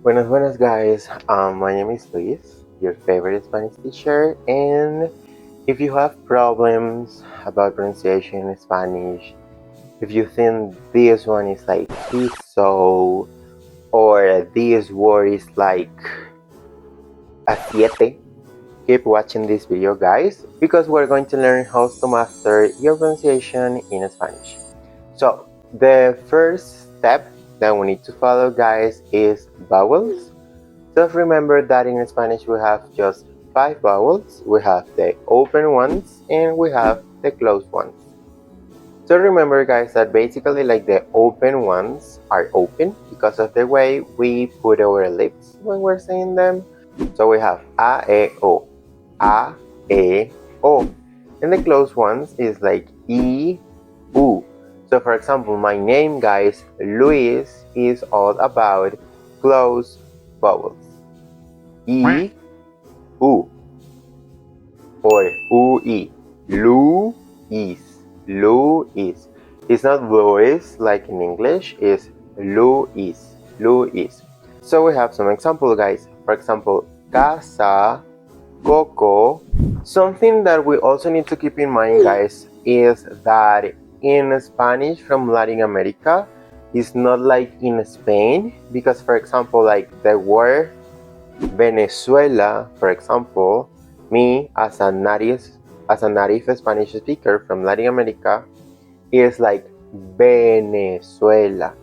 Buenas, buenas, guys. My name is Luis, your favorite Spanish teacher. And if you have problems about pronunciation in Spanish, if you think this one is like piso or this word is like a siete, keep watching this video, guys, because we're going to learn how to master your pronunciation in Spanish. So, the first step that we need to follow, guys, is vowels. So remember that in Spanish we have just 5 vowels. We have the open ones and we have the closed ones. So remember, guys, that basically like the open ones are open because of the way we put our lips when we're saying them. So we have a, e, o, a, e, o. And the closed ones is like e, u. So for example, my name, guys, Luis, is all about closed vowels. E, U, or UI. Luis. Luis. It's not Luis like in English, it's Luis. Luis. So we have some example, guys. For example, casa, coco. Something that we also need to keep in mind, guys, is that in Spanish from Latin America, it's not like in Spain, because for example, like the word Venezuela, for example, me as a native Spanish speaker from Latin America is like Venezuela.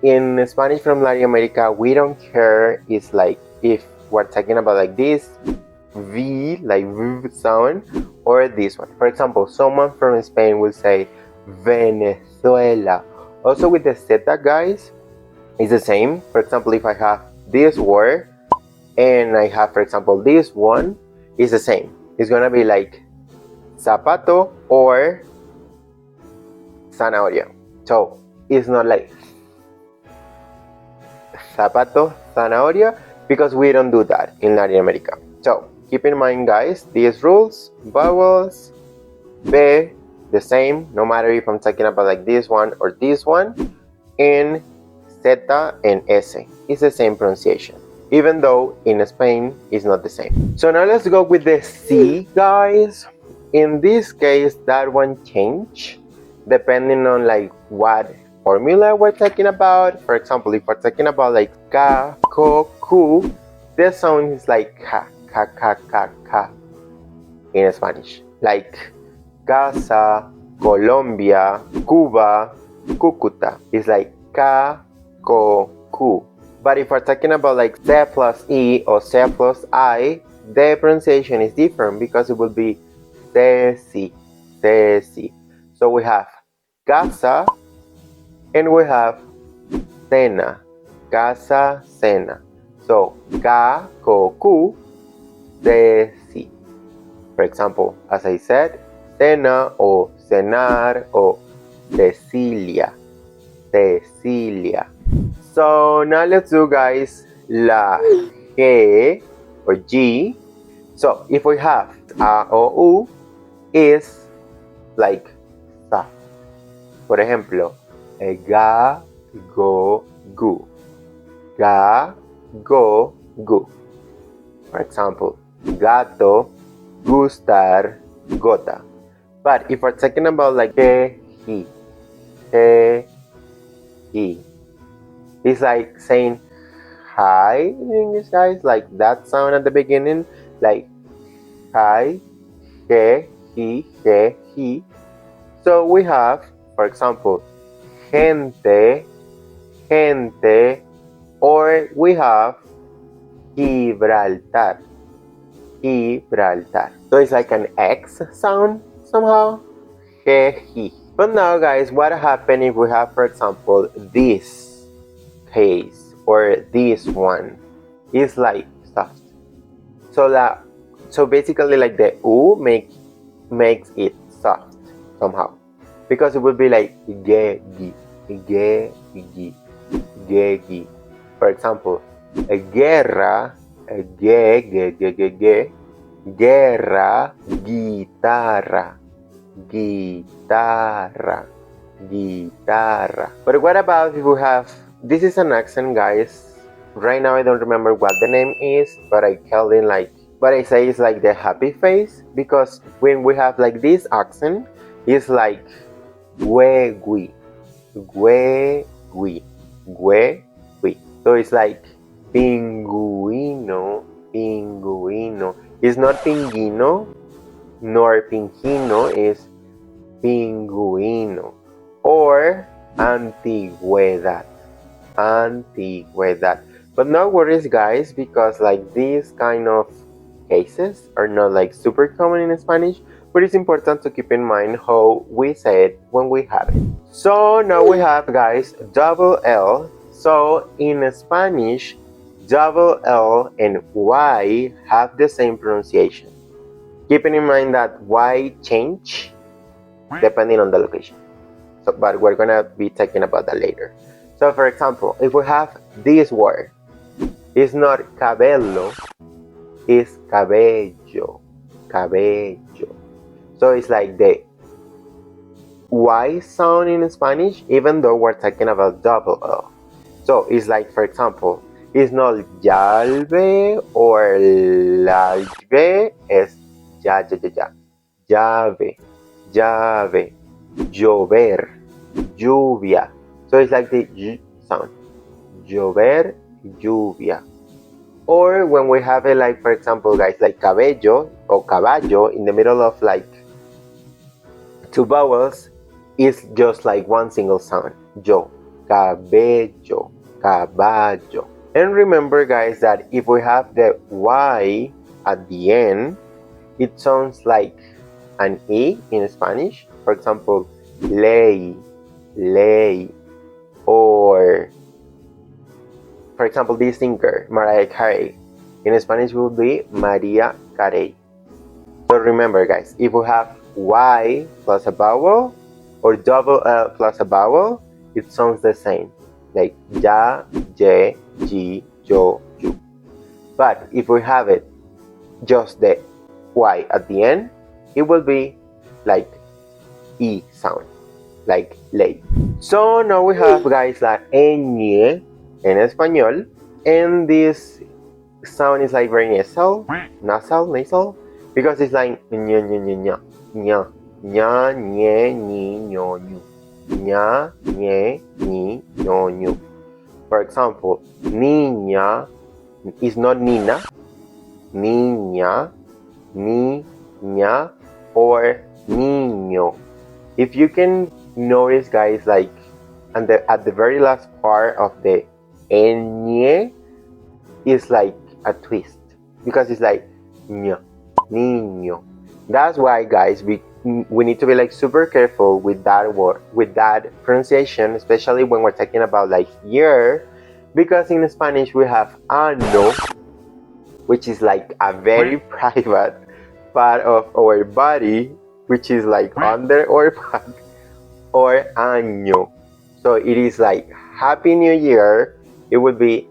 In Spanish from Latin America, we don't care. It's like if we're talking about like this V, like V sound, or this one. For example, someone from Spain will say Venezuela. Also with the zeta, guys, it's the same. For example, if I have this word and I have, for example, this one is the same. It's gonna be like zapato or zanahoria. So it's not like zapato, zanahoria, because we don't do that in Latin America. So keep in mind, guys, these rules. Vowels, B, the same, no matter if I'm talking about like this one or this one. And zeta and S, it's the same pronunciation, even though in Spain it's not the same. So now let's go with the C, guys. In this case, that one change depending on like what formula we're talking about. For example, if we're talking about like ka, ko, ku, the sound is like ka, ka, ka, ka, ka in Spanish. Like casa, Colombia, Cuba, Cúcuta. It's like ka, ko, ku. But if we're talking about like C plus E or C plus I, the pronunciation is different because it will be ceci, ceci. So we have casa and we have cena, casa, cena. So ka, ko, ku, ceci. For example, as I said, cena o cenar o Cecilia, Cecilia. So now let's do, guys, la G or G. So if we have a o u is like sa. Por ejemplo, ga, go, gu. Ga, go, gu. For example, gato, gustar, gota. But if we're talking about like he, he, it's like saying hi in English, guys, like that sound at the beginning, like hi, he, he. So we have, for example, gente, gente, or we have Gibraltar, Gibraltar. So it's like an X sound somehow, he. But now, guys, what happens if we have, for example, this case or this one is like soft. So basically, like the U makes it soft somehow, because it would be like ge, gi, ge, gi, ge, gi. For example, a guerra, a ge, guerra, guitarra, guitarra, guitarra. But what about if we have, this is an accent, guys, Right now I don't remember what the name is, but I call it like, but I say it's like the happy face, because when we have like this accent, it's like we, we, we. So it's like pinguino, pinguino. It's not pinguino nor pingino, it's pinguino. Or antigüedad, antigüedad. But no worries, guys, because like these kind of cases are not like super common in Spanish, but it's important to keep in mind how we say it when we have it. So now we have, guys, double L. So in Spanish, double L and Y have the same pronunciation. Keeping in mind that Y change depending on the location. So, but we're gonna be talking about that later. So for example, if we have this word, it's not cabello, it's cabello, cabello. So it's like the Y sound in Spanish, even though we're talking about double L. So it's like, for example, it's not llave or llave, it's ya, ya, ya, ya. Llave, llave, llover, lluvia. So it's like the y sound. Llover, lluvia. Or when we have it like, for example, guys, like cabello or caballo in the middle of like two vowels, it's just like one single sound. Yo, cabello, caballo. And remember, guys, that if we have the Y at the end, it sounds like an E in Spanish. For example, ley, ley. Or, for example, this singer, Mariah Carey. In Spanish will be María Carey. So remember, guys, if we have Y plus a vowel or double L plus a vowel, it sounds the same. Like ya, ye, ji, yo, you. But if we have it just the Y at the end, it will be like E sound, like ley. So now we have, guys, la ñ en español, and this sound is like very nasal, nasal, because it's like ña, ña, ña, ña, ña, ña, ñe, ñi, ño, ñu, ña, ñe, ñi, ño, ñu. For example, niña is not nina, niña, niña, or niño. If you can notice, guys, like at the very last part of the ñ is like a twist, because it's like ña, niño. That's why, guys, we need to be like super careful with that word, with that pronunciation, especially when we're talking about like year, because in Spanish we have ano, which is like a very private part of our body, which is like under our back, or año. So it is like Happy New Year. It would be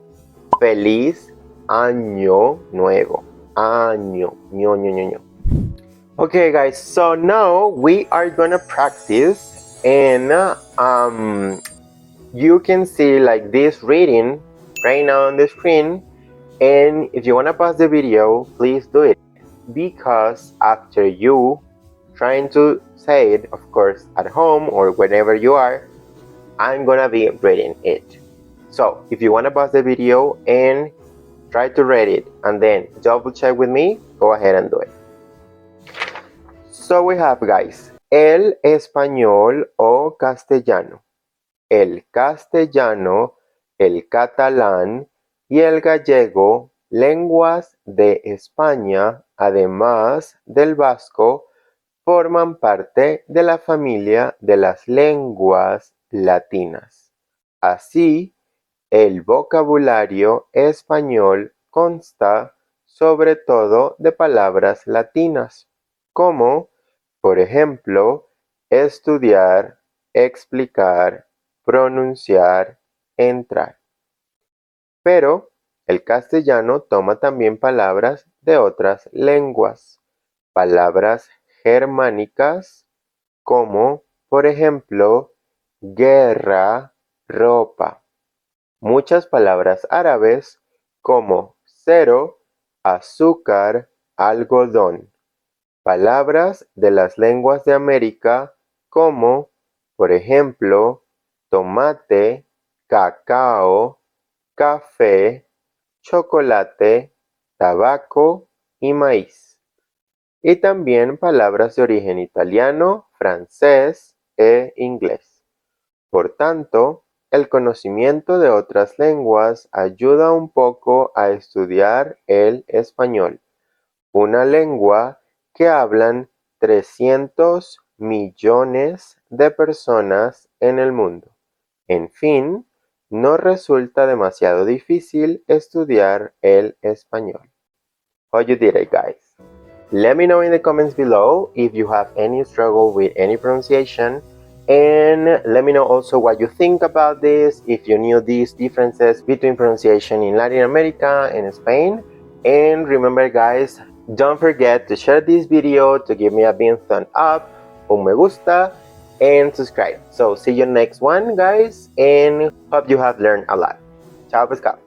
Feliz Año Nuevo. Año, ño, ño, ño, ño. Okay, guys, so now we are gonna practice, and you can see like this reading right now on the screen. And if you wanna pause the video, please do it, because after you trying to say it, of course, at home or wherever you are, I'm gonna be reading it. So if you wanna pause the video and try to read it and then double check with me, go ahead and do it. So we have, guys, el español o castellano, el castellano, el catalán y el gallego, lenguas de España, además del vasco, forman parte de la familia de las lenguas latinas. Así, el vocabulario español consta sobre todo de palabras latinas, como, por ejemplo, estudiar, explicar, pronunciar, entrar. Pero el castellano toma también palabras de otras lenguas, palabras germánicas, como, por ejemplo, guerra, ropa. muchas palabras árabes como cero, azúcar, algodón. Palabras de las lenguas de América como, por ejemplo, tomate, cacao, café, chocolate, tabaco y maíz. Y también palabras de origen italiano, francés e inglés. Por tanto, el conocimiento de otras lenguas ayuda un poco a estudiar el español, una lengua que hablan 300 millones de personas en el mundo. En fin, no resulta demasiado difícil estudiar el español. How you did it, guys? Let me know in the comments below if you have any struggle with any pronunciation, and let me know also what you think about this, if you knew these differences between pronunciation in Latin America and Spain. And remember, guys, don't forget to share this video, to give me a big thumb up, un me gusta, and subscribe. So see you next one, guys, and hope you have learned a lot. Ciao, pescado.